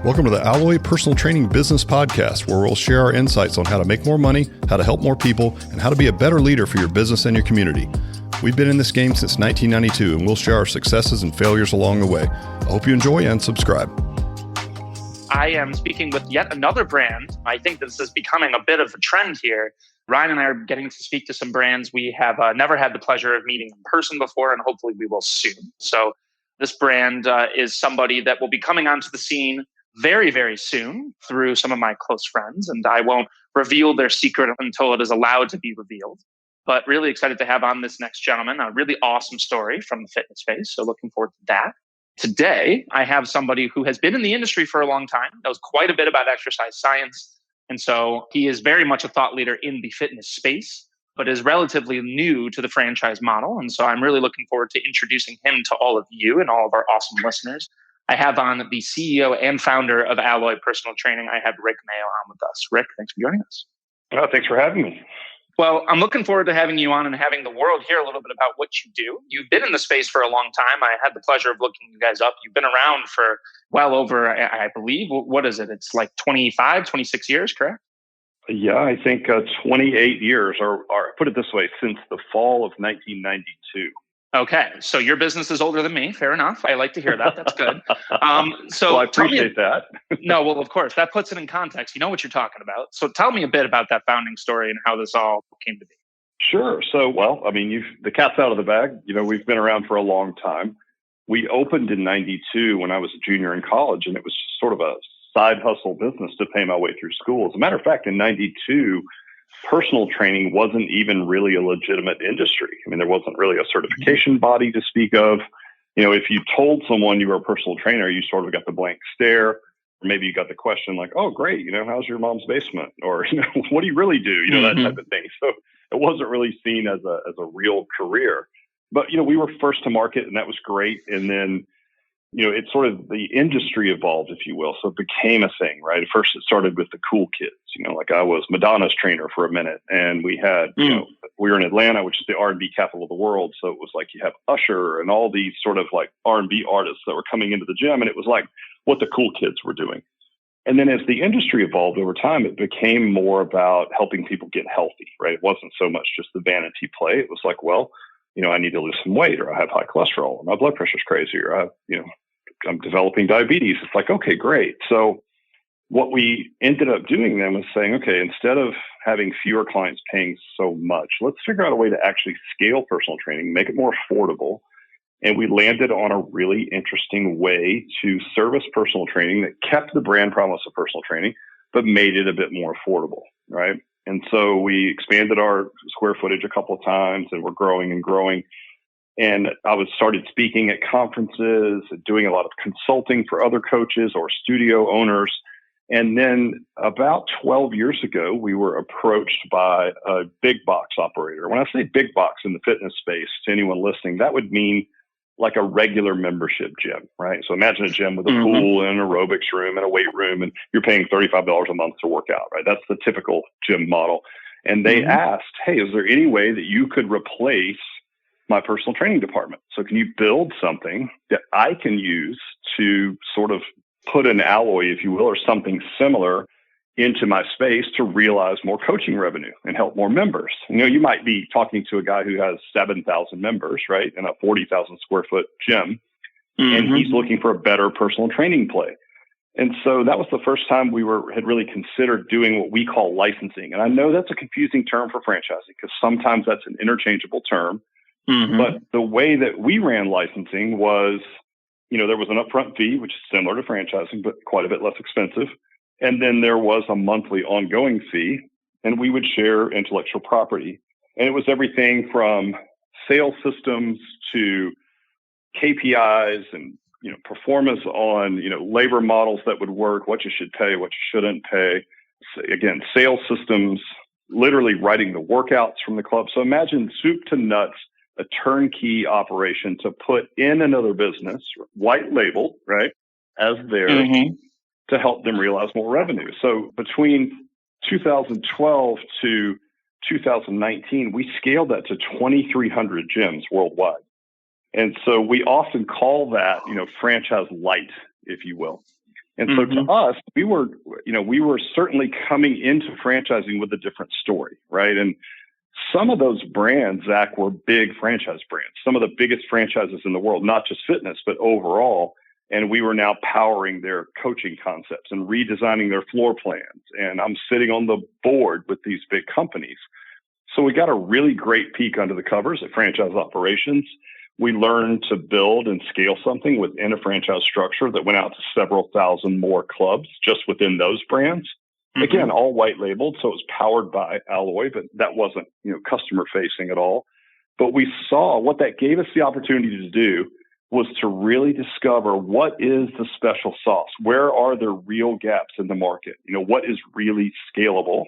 Welcome to the Alloy Personal Training Business Podcast, where we'll share our insights on how to make more money, how to help more people, and how to be a better leader for your business and your community. We've been in this game since 1992, and we'll share our successes and failures along the way. I hope you enjoy and subscribe. I am speaking with yet another brand. I think this is becoming a bit of a trend here. Ryan and I are getting to speak to some brands we have never had the pleasure of meeting in person before, and hopefully we will soon. So this brand is somebody that will be coming onto the scene very, very soon through some of my close friends, and I won't reveal their secret until it is allowed to be revealed. But really excited to have on this next gentleman, a really awesome story from the fitness space. So looking forward to that. Today, I have somebody who has been in the industry for a long time, knows quite a bit about exercise science. And so he is very much a thought leader in the fitness space, but is relatively new to the franchise model. And so I'm really looking forward to introducing him to all of you and all of our awesome listeners. I have on the CEO and founder of Alloy Personal Training. I have Rick Mayo on with us. Rick, thanks for joining us. Oh, thanks for having me. Well, I'm looking forward to having you on and having the world hear a little bit about what you do. You've been in the space for a long time. I had the pleasure of looking you guys up. You've been around for well over, I believe, what is it? It's like 25, 26 years, correct? Yeah, I think 28 years, or put it this way, since the fall of 1992. Okay, so your business is older than me. Fair enough. I like to hear that. That's good. So I appreciate that. No, well, of course, that puts it in context. You know what you're talking about. So tell me a bit about that founding story and how this all came to be. Sure. So, well, I mean, the cat's out of the bag. You know, we've been around for a long time. We opened in 92 when I was a junior in college, and it was sort of a side hustle business to pay my way through school. As a matter of fact, in 92, personal training wasn't even really a legitimate industry. I mean, there wasn't really a certification body to speak of. You know, if you told someone you were a personal trainer, you sort of got the blank stare. Or maybe you got the question like, oh, great, you know, how's your mom's basement? Or, you know, what do you really do? You know, that type of thing. So it wasn't really seen as a real career. But, you know, we were first to market, and that was great. And then, you know, it's sort of the industry evolved, if you will. So it became a thing, right? At first, it started with the cool kids. You know, like I was Madonna's trainer for a minute, and we had, you know, we were in Atlanta, which is the R&B capital of the world. So it was like you have Usher and all these sort of like R&B artists that were coming into the gym, and it was like what the cool kids were doing. And then as the industry evolved over time, it became more about helping people get healthy, right? It wasn't so much just the vanity play. It was like, well, you know, I need to lose some weight, or I have high cholesterol, or my blood pressure's crazy, or I'm developing diabetes. It's like, okay, great. So what we ended up doing then was saying, okay, instead of having fewer clients paying so much, let's figure out a way to actually scale personal training, make it more affordable. And we landed on a really interesting way to service personal training that kept the brand promise of personal training, but made it a bit more affordable, right? And so we expanded our square footage a couple of times, and we're growing and growing. And I started speaking at conferences, doing a lot of consulting for other coaches or studio owners. And then about 12 years ago, we were approached by a big box operator. When I say big box in the fitness space, to anyone listening, that would mean like a regular membership gym, right? So imagine a gym with a pool and an aerobics room and a weight room, and you're paying $35 a month to work out, right? That's the typical gym model. And they asked, hey, is there any way that you could replace my personal training department? So can you build something that I can use to sort of put an alloy, if you will, or something similar into my space to realize more coaching revenue and help more members? You know, you might be talking to a guy who has 7,000 members, right, in a 40,000 square foot gym, and he's looking for a better personal training play. And so that was the first time we had really considered doing what we call licensing. And I know that's a confusing term for franchising, because sometimes that's an interchangeable term. But the way that we ran licensing was, you know, there was an upfront fee, which is similar to franchising, but quite a bit less expensive. And then there was a monthly ongoing fee, and we would share intellectual property. And it was everything from sales systems to KPIs and, you know, performance on, you know, labor models that would work, what you should pay, what you shouldn't pay. So again, sales systems, literally writing the workouts from the club. So imagine soup to nuts, a turnkey operation to put in another business, white label, right, as theirs, to help them realize more revenue. So between 2012 to 2019, we scaled that to 2,300 gyms worldwide. And so we often call that, you know, franchise light, if you will. And so to us, we were certainly coming into franchising with a different story, right? And some of those brands, Zach, were big franchise brands, some of the biggest franchises in the world, not just fitness, but overall. And we were now powering their coaching concepts and redesigning their floor plans. And I'm sitting on the board with these big companies. So we got a really great peek under the covers at franchise operations. We learned to build and scale something within a franchise structure that went out to several thousand more clubs just within those brands. Again, all white labeled. So it was powered by Alloy, but that wasn't, customer facing at all. But we saw what that gave us the opportunity to do was to really discover what is the special sauce? Where are there real gaps in the market? What is really scalable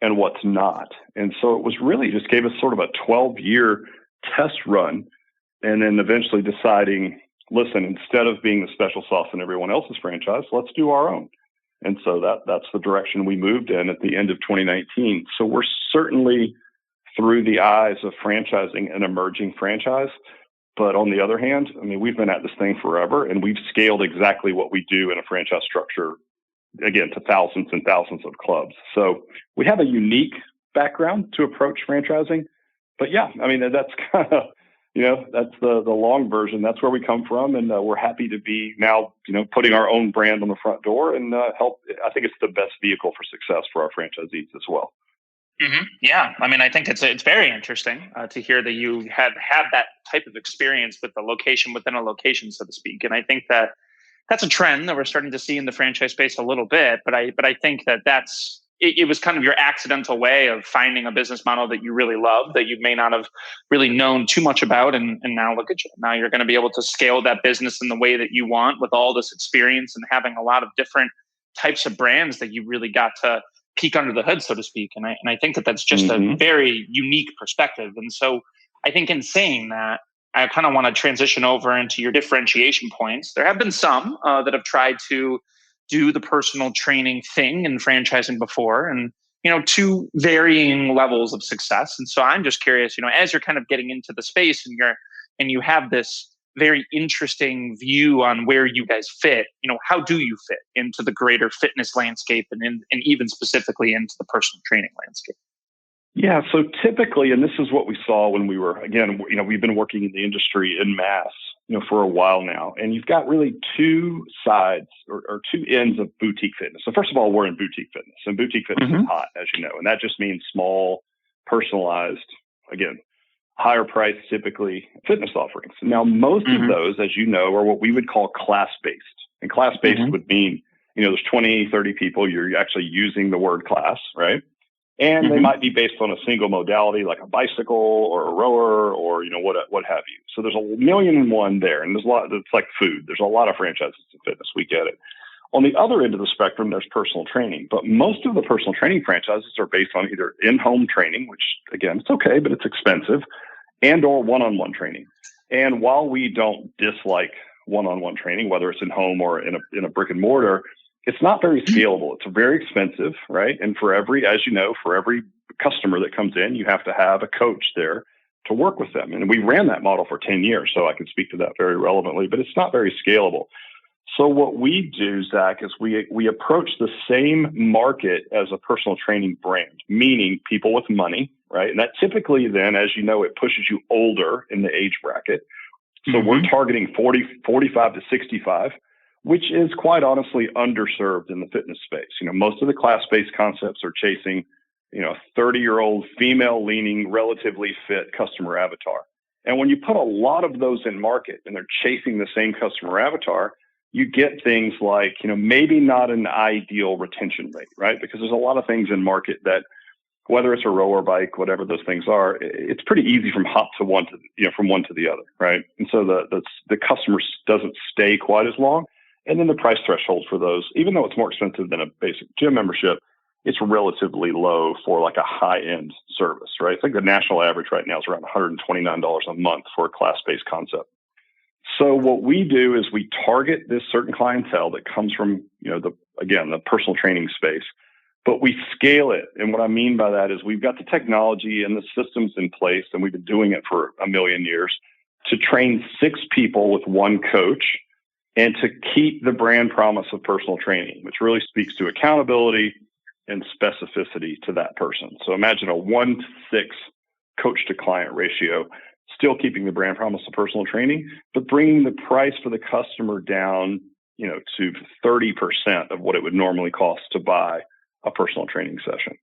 and what's not? And so it was really just gave us sort of a 12-year test run. And then eventually deciding, listen, instead of being the special sauce in everyone else's franchise, let's do our own. And so that's the direction we moved in at the end of 2019. So we're certainly through the eyes of franchising an emerging franchise. But on the other hand, we've been at this thing forever, and we've scaled exactly what we do in a franchise structure, again, to thousands and thousands of clubs. So we have a unique background to approach franchising. But yeah, that's kind of, that's the long version. That's where we come from. And we're happy to be now, putting our own brand on the front door and help. I think it's the best vehicle for success for our franchisees as well. Yeah. I think it's very interesting to hear that you have had that type of experience with the location within a location, so to speak. And I think that that's a trend that we're starting to see in the franchise space a little bit. But I think it was kind of your accidental way of finding a business model that you really love, that you may not have really known too much about. And now look at you. Now you're going to be able to scale that business in the way that you want with all this experience and having a lot of different types of brands that you really got to peek under the hood, so to speak. And I think that that's just a very unique perspective. And so I think in saying that, I kind of want to transition over into your differentiation points. There have been some that have tried to do the personal training thing in franchising before, and to varying levels of success. And so I'm just curious, as you're kind of getting into the space and you have this very interesting view on where you guys fit, how do you fit into the greater fitness landscape and even specifically into the personal training landscape? Yeah. So typically, and this is what we saw when we were, again, we've been working in the industry en masse, for a while now, and you've got really two sides or two ends of boutique fitness. So first of all, we're in boutique fitness, and boutique fitness is hot, as you know, and that just means small, personalized, again, higher price, typically fitness offerings. Now, most of those, as you know, are what we would call class-based, and class-based would mean, there's 20, 30 people, you're actually using the word class, right? And they might be based on a single modality like a bicycle or a rower or, what have you. So there's 1,000,001 there. And there's a lot, it's like food. There's a lot of franchises in fitness. We get it. On the other end of the spectrum, there's personal training. But most of the personal training franchises are based on either in-home training, which again, it's okay, but it's expensive, and or one-on-one training. And while we don't dislike one-on-one training, whether it's in home or in a brick and mortar, it's not very scalable. It's very expensive, right? And for every customer that comes in, you have to have a coach there to work with them. And we ran that model for 10 years, so I can speak to that very relevantly, but it's not very scalable. So what we do, Zach, is we approach the same market as a personal training brand, meaning people with money, right? And that typically then, as you know, it pushes you older in the age bracket. So we're targeting 45 to 65. Which is quite honestly underserved in the fitness space. Most of the class-based concepts are chasing, 30-year-old female-leaning, relatively fit customer avatar. And when you put a lot of those in market and they're chasing the same customer avatar, you get things like, maybe not an ideal retention rate, right? Because there's a lot of things in market that, whether it's a rower, bike, whatever those things are, it's pretty easy from one to the other, right? And so the customer doesn't stay quite as long. And then the price threshold for those, even though it's more expensive than a basic gym membership, it's relatively low for like a high-end service, right? I think the national average right now is around $129 a month for a class-based concept. So what we do is we target this certain clientele that comes from, the personal training space, but we scale it. And what I mean by that is we've got the technology and the systems in place, and we've been doing it for 1 million years, to train 6 people with 1 coach and to keep the brand promise of personal training, which really speaks to accountability and specificity to that person. So imagine a 1-6 coach to client ratio, still keeping the brand promise of personal training, but bringing the price for the customer down, to 30% of what it would normally cost to buy a personal training session.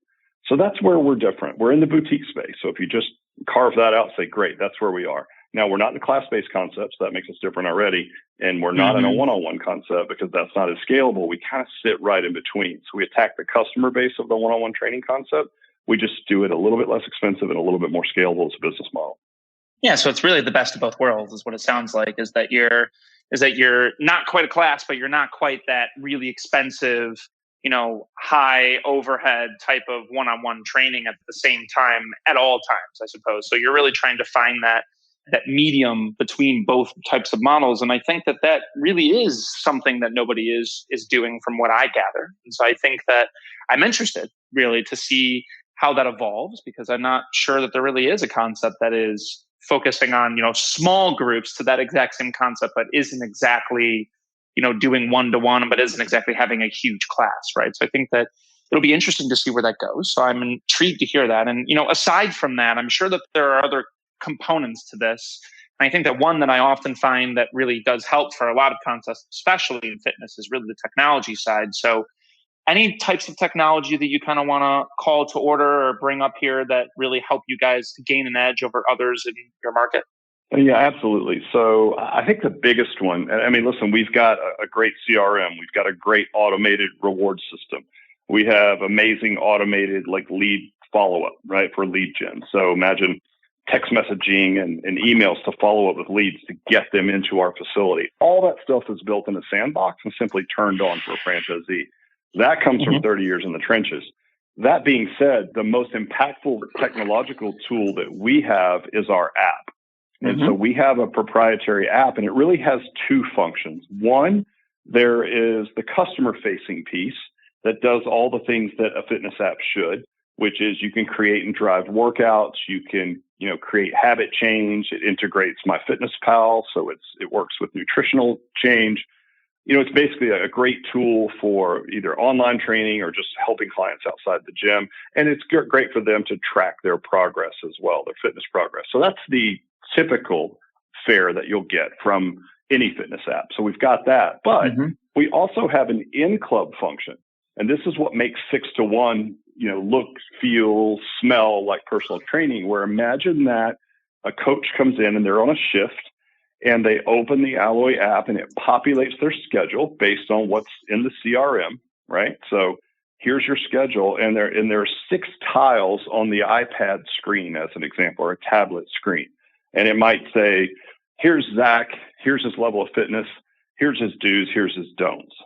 So that's where we're different. We're in the boutique space. So if you just carve that out, say, great, that's where we are. Now, we're not in the class-based concepts. That makes us different already. And we're not in a one-on-one concept because that's not as scalable. We kind of sit right in between. So we attack the customer base of the one-on-one training concept. We just do it a little bit less expensive and a little bit more scalable as a business model. Yeah, so it's really the best of both worlds is what it sounds like, is that you're not quite a class, but you're not quite that really expensive, high overhead type of one-on-one training at the same time at all times, I suppose. So you're really trying to find that medium between both types of models. And I think that really is something that nobody is doing from what I gather. And so I think that I'm interested really to see how that evolves, because I'm not sure that there really is a concept that is focusing on, small groups to that exact same concept, but isn't exactly, doing one-to-one, but isn't exactly having a huge class, right? So I think that it'll be interesting to see where that goes. So I'm intrigued to hear that. And, aside from that, I'm sure that there are other components to this. And I think that one that I often find that really does help for a lot of concepts, especially in fitness, is really the technology side. So any types of technology that you kind of want to call to order or bring up here that really help you guys to gain an edge over others in your market? Yeah, absolutely. So I think the biggest one, listen, we've got a great CRM. We've got a great automated reward system. We have amazing automated lead follow-up, right, for lead gen. So imagine text messaging and emails to follow up with leads to get them into our facility. All that stuff is built in a sandbox and simply turned on for a franchisee. That comes from 30 years in the trenches. That being said, the most impactful technological tool that we have is our app. And so we have a proprietary app, and it really has two functions. One, there is the customer-facing piece that does all the things that a fitness app should, which is you can create and drive workouts. You can, create habit change. It integrates MyFitnessPal, so it works with nutritional change. It's basically a great tool for either online training or just helping clients outside the gym. And it's great for them to track their progress as well, their fitness progress. So that's the typical fare that you'll get from any fitness app. So we've got that. But we also have an in-club function. And this is what makes 6-to-1, look, feel, smell like personal training, where imagine that a coach comes in and they're on a shift, and they open the Alloy app and it populates their schedule based on what's in the CRM, right? So here's your schedule. And there are 6 tiles on the iPad screen, as an example, or a tablet screen. And it might say, here's Zach, here's his level of fitness, here's his do's, here's his don'ts.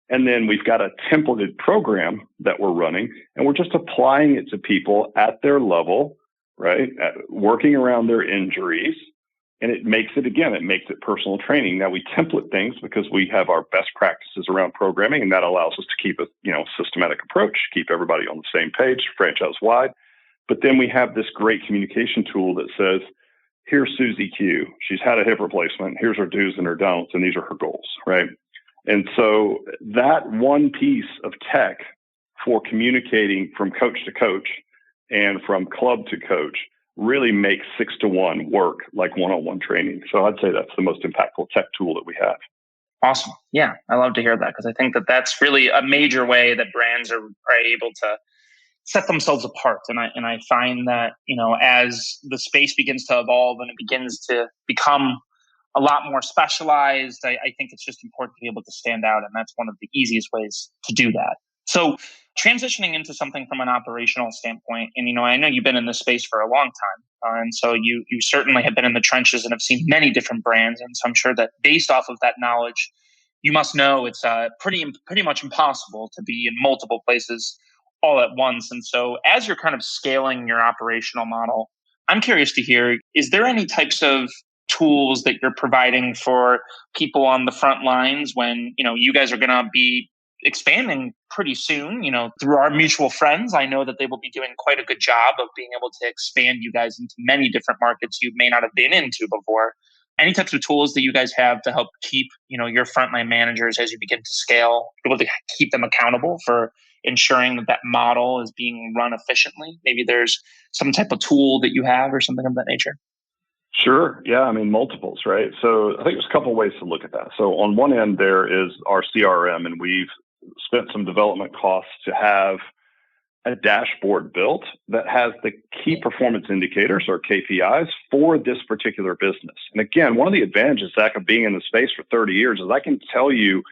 And then we've got a templated program that we're running, and we're just applying it to people at their level, right? Working around their injuries. And it makes it personal training. Now we template things because we have our best practices around programming, and that allows us to keep a systematic approach, keep everybody on the same page, franchise wide. But then we have this great communication tool that says, here's Susie Q. She's had a hip replacement. Here's her do's and her don'ts, and these are her goals, right? And so that one piece of tech for communicating from coach to coach and from club to coach really makes 6-to-1 work like one-on-one training. So I'd say that's the most impactful tech tool that we have. Awesome. Yeah, I love to hear that, because I think that that's really a major way that brands are able to set themselves apart. And I find that, as the space begins to evolve and it begins to become a lot more specialized, I think it's just important to be able to stand out. And that's one of the easiest ways to do that. So transitioning into something from an operational standpoint, and, I know you've been in this space for a long time. And so you certainly have been in the trenches and have seen many different brands. And so I'm sure that based off of that knowledge, you must know it's pretty much impossible to be in multiple places all at once. And so as you're kind of scaling your operational model, I'm curious to hear, is there any types of tools that you're providing for people on the front lines when, you guys are going to be expanding pretty soon, through our mutual friends? I know that they will be doing quite a good job of being able to expand you guys into many different markets you may not have been into before. any types of tools that you guys have to help keep, your frontline managers as you begin to scale, able to keep them accountable for ensuring that model is being run efficiently? Maybe there's some type of tool that you have or something of that nature. Sure. Yeah. I mean, multiples, right? So I think there's a couple of ways to look at that. So on one end, there is our CRM, and we've spent some development costs to have a dashboard built that has the key performance indicators or KPIs for this particular business. And again, one of the advantages, Zach, of being in the space for 30 years is I can tell you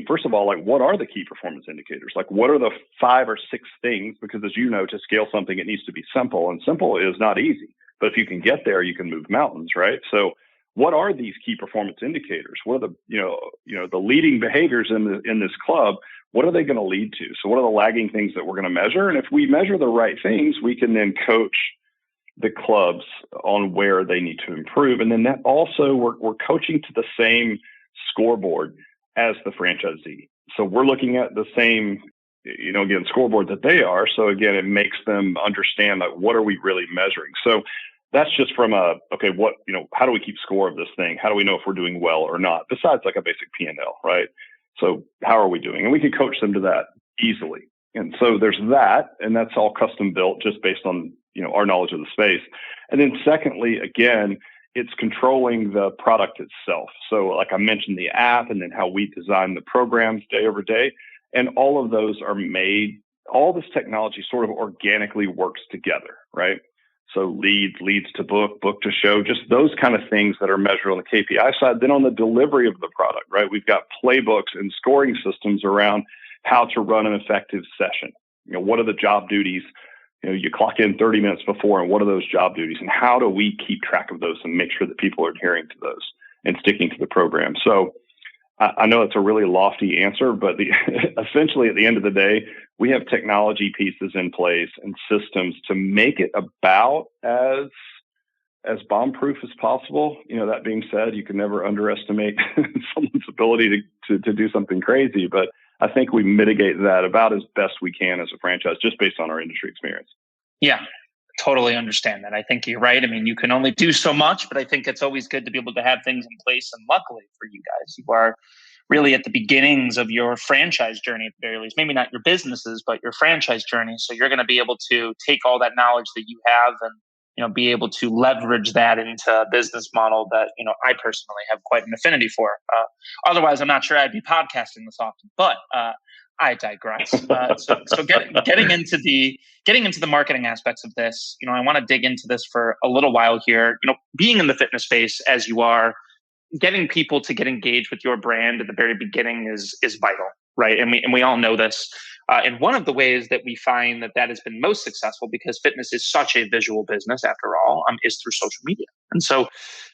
first of all, what are the key performance indicators? Like, what are the 5 or 6 things? Because as you know, to scale something, it needs to be simple, and simple is not easy. But if you can get there, you can move mountains, right? So what are these key performance indicators? What are the, the leading behaviors in this club? What are they going to lead to? So what are the lagging things that we're going to measure? And if we measure the right things, we can then coach the clubs on where they need to improve. And then that also, we're coaching to the same scoreboard as the franchisee. So we're looking at the same, again, scoreboard that they are. So again, it makes them understand, like, what are we really measuring? So that's just from how do we keep score of this thing? How do we know if we're doing well or not? Besides like a basic P&L, right? So how are we doing? And we can coach them to that easily. And so there's that, and that's all custom built just based on, our knowledge of the space. And then secondly, again, it's controlling the product itself. So like I mentioned, the app, and then how we design the programs day over day. And all of those are made, all this technology sort of organically works together, right? So leads to book to show, just those kind of things that are measured on the KPI side. Then on the delivery of the product, right? We've got playbooks and scoring systems around how to run an effective session. What are the job duties? You clock in 30 minutes before, and what are those job duties? And how do we keep track of those and make sure that people are adhering to those and sticking to the program? So I know it's a really lofty answer, but essentially at the end of the day, we have technology pieces in place and systems to make it about as bomb-proof as possible. That being said, you can never underestimate someone's ability to do something crazy, but I think we mitigate that about as best we can as a franchise, just based on our industry experience. Yeah, totally understand that. I think you're right. I mean, you can only do so much, but I think it's always good to be able to have things in place. And luckily for you guys, you are really at the beginnings of your franchise journey at the very least. Maybe not your businesses, but your franchise journey. So you're going to be able to take all that knowledge that you have and be able to leverage that into a business model that, I personally have quite an affinity for. Otherwise, I'm not sure I'd be podcasting this often, but I digress. So getting into the marketing aspects of this, I want to dig into this for a little while here. Being in the fitness space as you are, getting people to get engaged with your brand at the very beginning is vital, right? And we all know this. And one of the ways that we find that has been most successful, because fitness is such a visual business after all, is through social media. And so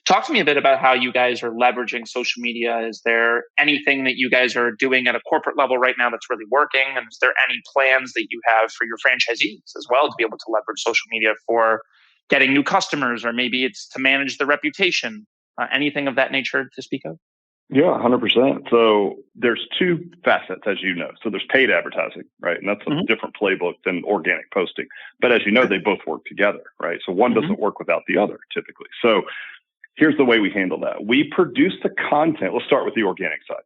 talk to me a bit about how you guys are leveraging social media. Is there anything that you guys are doing at a corporate level right now that's really working? And is there any plans that you have for your franchisees as well to be able to leverage social media for getting new customers, or maybe it's to manage the reputation? Anything of that nature to speak of? Yeah, 100%. So there's 2 facets, as you know. So there's paid advertising, right? And that's a different playbook than organic posting. But as you know, they both work together, right? So one doesn't work without the other typically. So here's the way we handle that. We produce the content. Let's start with the organic side.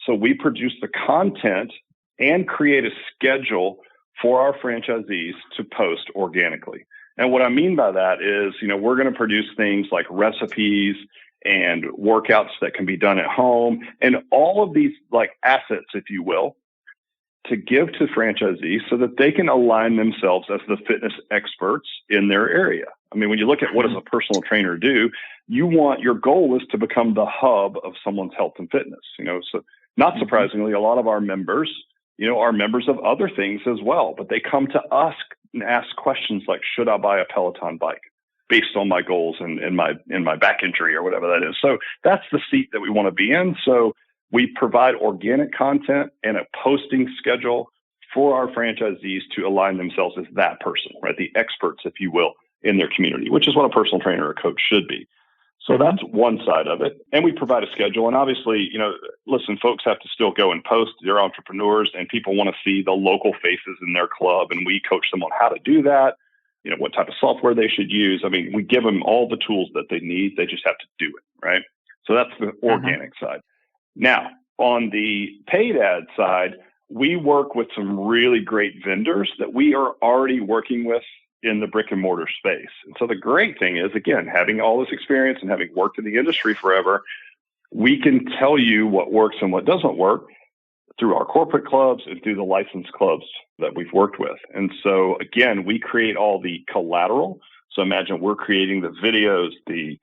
So we produce the content and create a schedule for our franchisees to post organically. And what I mean by that is, we're going to produce things like recipes and workouts that can be done at home, and all of these like assets, if you will, to give to franchisees so that they can align themselves as the fitness experts in their area. I mean, when you look at what does a personal trainer do, your goal is to become the hub of someone's health and fitness. So not surprisingly, a lot of our members, are members of other things as well, but they come to us and ask questions like, should I buy a Peloton bike based on my goals and my back injury or whatever that is? So that's the seat that we want to be in. So we provide organic content and a posting schedule for our franchisees to align themselves as that person, right? The experts, if you will, in their community, which is what a personal trainer or coach should be. So that's one side of it. And we provide a schedule. And obviously, listen, folks have to still go and post. They're entrepreneurs and people want to see the local faces in their club. And we coach them on how to do that. what type of software they should use. I mean, we give them all the tools that they need. They just have to do it, right? So that's the organic side. Now, on the paid ad side, we work with some really great vendors that we are already working with in the brick and mortar space. And so the great thing is, again, having all this experience and having worked in the industry forever, we can tell you what works and what doesn't work through our corporate clubs and through the licensed clubs that we've worked with. And so again, we create all the collateral. So imagine we're creating the videos, the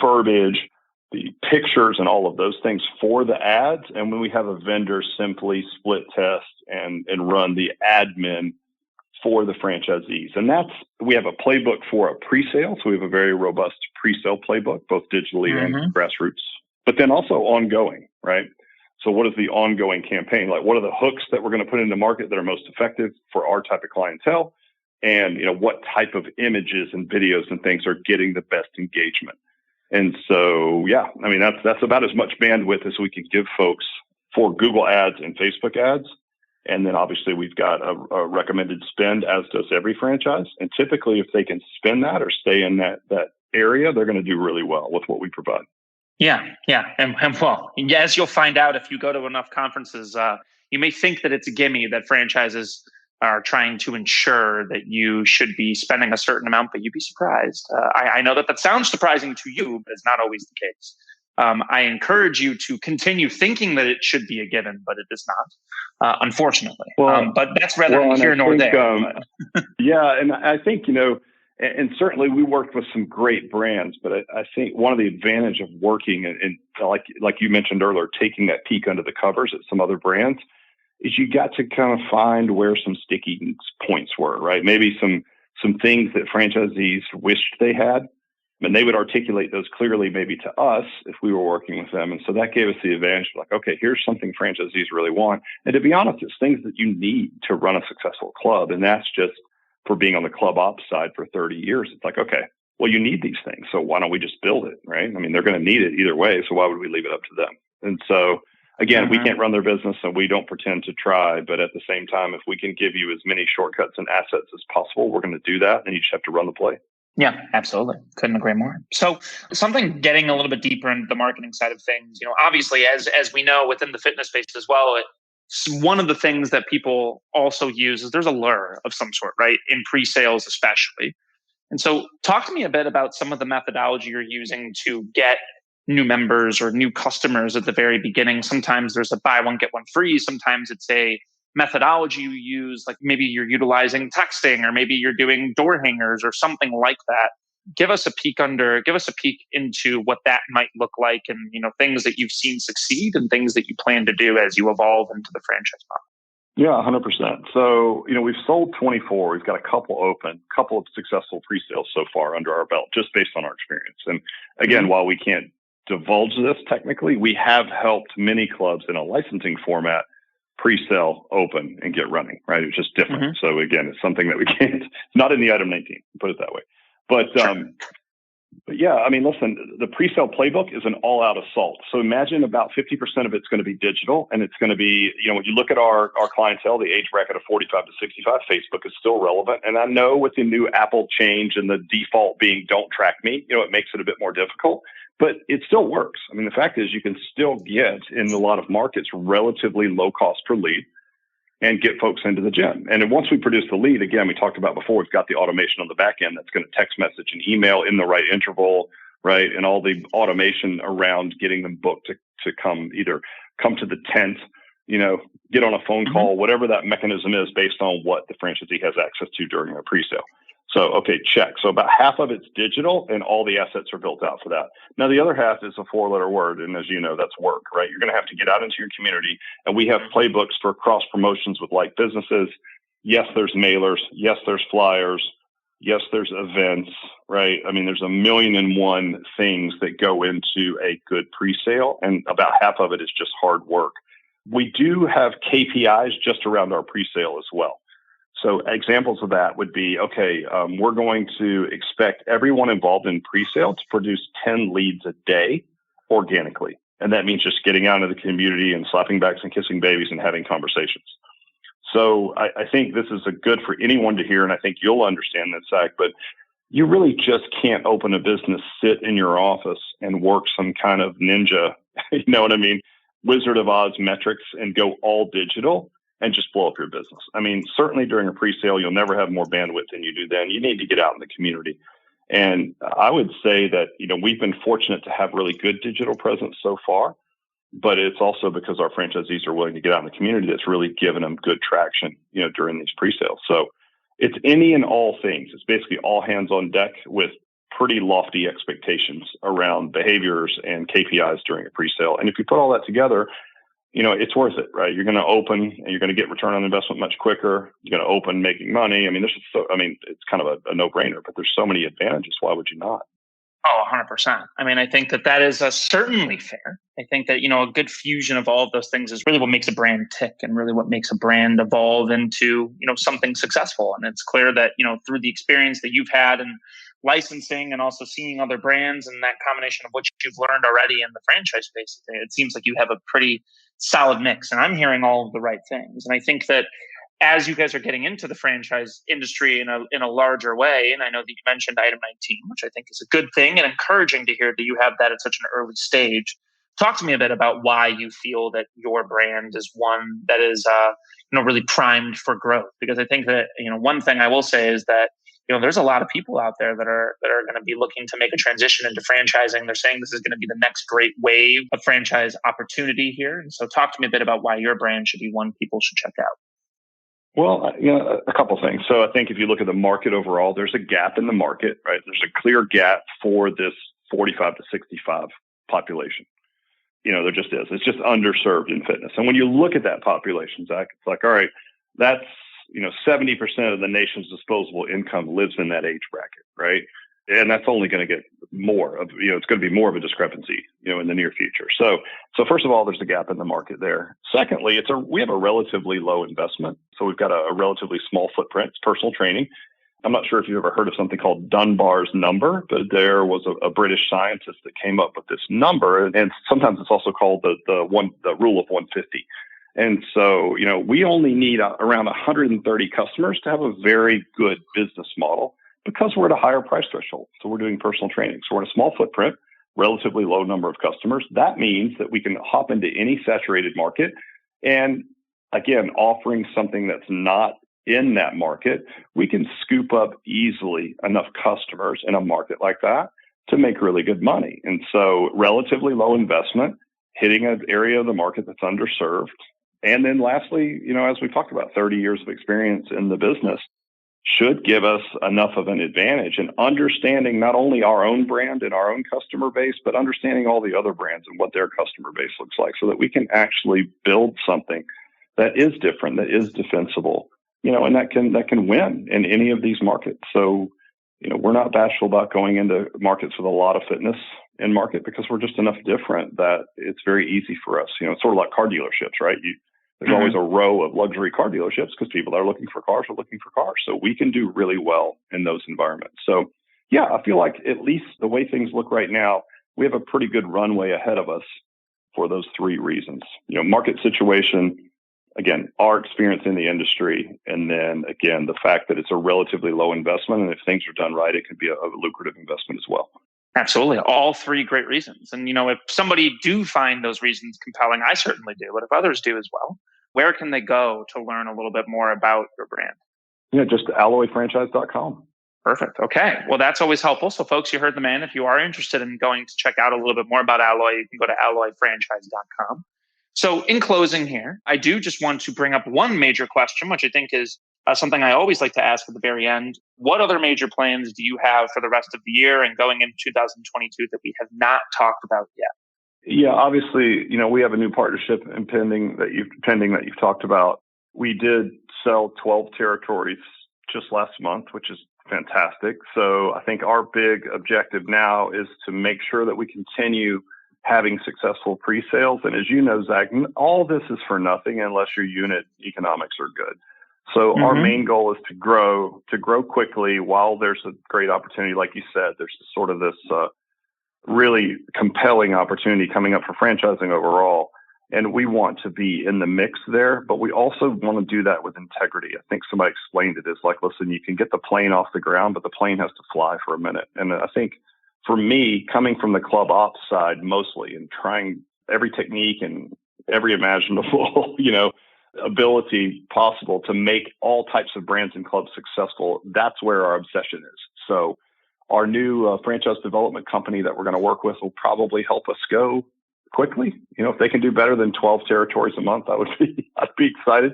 verbiage, the pictures, and all of those things for the ads. And when we have a vendor simply split test and run the admin for the franchisees. And we have a playbook for a pre-sale. So we have a very robust pre-sale playbook, both digitally and grassroots, but then also ongoing, right? So what is the ongoing campaign? Like, what are the hooks that we're going to put into market that are most effective for our type of clientele? And, what type of images and videos and things are getting the best engagement? And so, yeah, I mean, that's about as much bandwidth as we can give folks for Google ads and Facebook ads. And then obviously we've got a recommended spend, as does every franchise. And typically if they can spend that or stay in that area, they're going to do really well with what we provide. Yeah. And well, as you'll find out if you go to enough conferences, you may think that it's a gimme that franchises are trying to ensure that you should be spending a certain amount, but you'd be surprised. I know that sounds surprising to you, but it's not always the case. I encourage you to continue thinking that it should be a given, but it is not, unfortunately. But that's rather here nor there. Yeah, and I think, and certainly we worked with some great brands, but I think one of the advantage of working and like you mentioned earlier, taking that peek under the covers at some other brands is you got to kind of find where some sticky points were, right? Maybe some things that franchisees wished they had, and they would articulate those clearly maybe to us if we were working with them. And so that gave us the advantage of like, okay, here's something franchisees really want. And to be honest, it's things that you need to run a successful club. And that's just for being on the club ops side for 30 years. It's like, okay, well, you need these things. So why don't we just build it, right? I mean, they're going to need it either way. So why would we leave it up to them? And so again, we can't run their business and we don't pretend to try, but at the same time, if we can give you as many shortcuts and assets as possible, we're going to do that. And you just have to run the play. Yeah, absolutely. Couldn't agree more. So something getting a little bit deeper into the marketing side of things, obviously, as we know within the fitness space as well, one of the things that people also use is there's a lure of some sort, right? In pre-sales especially. And so talk to me a bit about some of the methodology you're using to get new members or new customers at the very beginning. Sometimes there's a buy one, get one free. Sometimes it's a methodology you use, like maybe you're utilizing texting or maybe you're doing door hangers or something like that. Give us a peek into what that might look like and, things that you've seen succeed and things that you plan to do as you evolve into the franchise model. Yeah, 100%. So, we've sold 24. We've got a couple of successful pre-sales so far under our belt, just based on our experience. And again, while we can't divulge this technically, we have helped many clubs in a licensing format pre-sale, open, and get running, right? It's just different. So again, it's something that we can't, it's not in the item 19, put it that way. But, but yeah, I mean, listen, the pre-sale playbook is an all-out assault. So imagine about 50% of it's going to be digital, and it's going to be, when you look at our clientele, the age bracket of 45 to 65, Facebook is still relevant. And I know with the new Apple change and the default being don't track me, it makes it a bit more difficult. But it still works. I mean, the fact is you can still get in a lot of markets relatively low cost per lead and get folks into the gym. And then once we produce the lead, again, we talked about before, we've got the automation on the back end that's going to text message and email in the right interval, right? And all the automation around getting them booked to come to the tent, get on a phone call, whatever that mechanism is based on what the franchisee has access to during their pre-sale. So, okay, check. So about half of it's digital and all the assets are built out for that. Now, the other half is a 4-letter word. And as you know, that's work, right? You're going to have to get out into your community. And we have playbooks for cross promotions with like businesses. Yes, there's mailers. Yes, there's flyers. Yes, there's events, right? I mean, there's 1,000,001 things that go into a good pre-sale. And about half of it is just hard work. We do have KPIs just around our pre-sale as well. So examples of that would be, okay, we're going to expect everyone involved in pre-sale to produce 10 leads a day organically. And that means just getting out into the community and slapping backs and kissing babies and having conversations. So I think this is a good for anyone to hear, and I think you'll understand this, Zach, but you really just can't open a business, sit in your office and work some kind of ninja, you know what I mean, Wizard of Oz metrics and go all digital and just blow up your business. I mean, certainly during a pre-sale, you'll never have more bandwidth than you do then. You need to get out in the community. And I would say that, we've been fortunate to have really good digital presence so far, but it's also because our franchisees are willing to get out in the community that's really given them good traction, during these pre-sales. So it's any and all things. It's basically all hands on deck with pretty lofty expectations around behaviors and KPIs during a pre-sale. And if you put all that together, it's worth it, right? You're going to open and you're going to get return on investment much quicker. You're going to open making money. I mean, it's kind of a no-brainer, but there's so many advantages. Why would you not? Oh, 100%. I mean, I think that is certainly fair. I think that, a good fusion of all of those things is really what makes a brand tick and really what makes a brand evolve into, something successful. And it's clear that, through the experience that you've had in licensing and also seeing other brands and that combination of what you've learned already in the franchise space, it seems like you have a pretty solid mix. And I'm hearing all of the right things. And I think that as you guys are getting into the franchise industry in a larger way, and I know that you mentioned item 19, which I think is a good thing and encouraging to hear that you have that at such an early stage. Talk to me a bit about why you feel that your brand is one that is, really primed for growth. Because I think that, one thing I will say is that, there's a lot of people out there that are going to be looking to make a transition into franchising. They're saying this is going to be the next great wave of franchise opportunity here. And so talk to me a bit about why your brand should be one people should check out. Well, a couple things. So I think if you look at the market overall, there's a gap in the market, right? There's a clear gap for this 45 to 65 population. There just is. It's just underserved in fitness. And when you look at that population, Zach, it's like, all right, that's, 70% of the nation's disposable income lives in that age bracket, right? And that's only going to get more of, it's going to be more of a discrepancy, in the near future. So first of all, there's a gap in the market there. Secondly, we have a relatively low investment. So we've got a relatively small footprint. It's personal training. I'm not sure if you've ever heard of something called Dunbar's number, but there was a British scientist that came up with this number. And sometimes it's also called the rule of 150. And so, we only need around 130 customers to have a very good business model because we're at a higher price threshold. So we're doing personal training. So we're in a small footprint, relatively low number of customers. That means that we can hop into any saturated market. And again, offering something that's not in that market, we can scoop up easily enough customers in a market like that to make really good money. And so relatively low investment, hitting an area of the market that's underserved. And then lastly, as we talked about, 30 years of experience in the business should give us enough of an advantage in understanding not only our own brand and our own customer base, but understanding all the other brands and what their customer base looks like so that we can actually build something that is different, that is defensible, and that can win in any of these markets. So, we're not bashful about going into markets with a lot of fitness in market because we're just enough different that it's very easy for us. It's sort of like car dealerships, right? There's always a row of luxury car dealerships because people that are looking for cars are looking for cars. So we can do really well in those environments. So yeah, I feel like at least the way things look right now, we have a pretty good runway ahead of us for those three reasons. Market situation, again, our experience in the industry, and then again, the fact that it's a relatively low investment. And if things are done right, it can be a lucrative investment as well. Absolutely. All three great reasons. And, if somebody do find those reasons compelling, I certainly do, but if others do as well, where can they go to learn a little bit more about your brand? Yeah, just alloyfranchise.com. Perfect. Okay. Well, that's always helpful. So folks, you heard the man. If you are interested in going to check out a little bit more about Alloy, you can go to alloyfranchise.com. So in closing here, I do just want to bring up one major question, which I think is something I always like to ask at the very end. What other major plans do you have for the rest of the year and going into 2022 that we have not talked about yet? Yeah, obviously, we have a new partnership pending that you've talked about. We did sell 12 territories just last month, which is fantastic. So I think our big objective now is to make sure that we continue having successful pre-sales. And as you know, Zach, all this is for nothing unless your unit economics are good. So our main goal is to grow quickly while there's a great opportunity. Like you said, there's sort of this really compelling opportunity coming up for franchising overall. And we want to be in the mix there, but we also want to do that with integrity. I think somebody explained it as like, listen, you can get the plane off the ground, but the plane has to fly for a minute. And I think for me, coming from the club ops side mostly and trying every technique and every imaginable, ability possible to make all types of brands and clubs successful, that's where our obsession is. So our new franchise development company that we're going to work with will probably help us go quickly. If they can do better than 12 territories a month, I'd be excited.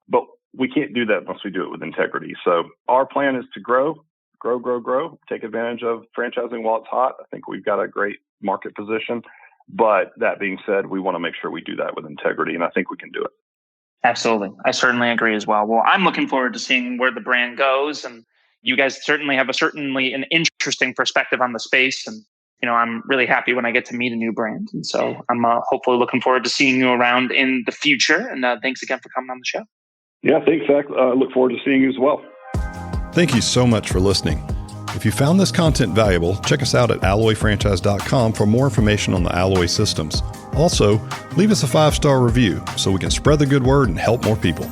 But we can't do that unless we do it with integrity. So our plan is to grow, take advantage of franchising while it's hot. I think we've got a great market position. But that being said, we want to make sure we do that with integrity, and I think we can do it. Absolutely. I certainly agree as well. Well, I'm looking forward to seeing where the brand goes, and you guys certainly have an interesting perspective on the space. And, I'm really happy when I get to meet a new brand. And so I'm hopefully looking forward to seeing you around in the future. And thanks again for coming on the show. Yeah, thanks, Zach. I look forward to seeing you as well. Thank you so much for listening. If you found this content valuable, check us out at alloyfranchise.com for more information on the Alloy systems. Also, leave us a 5-star review so we can spread the good word and help more people.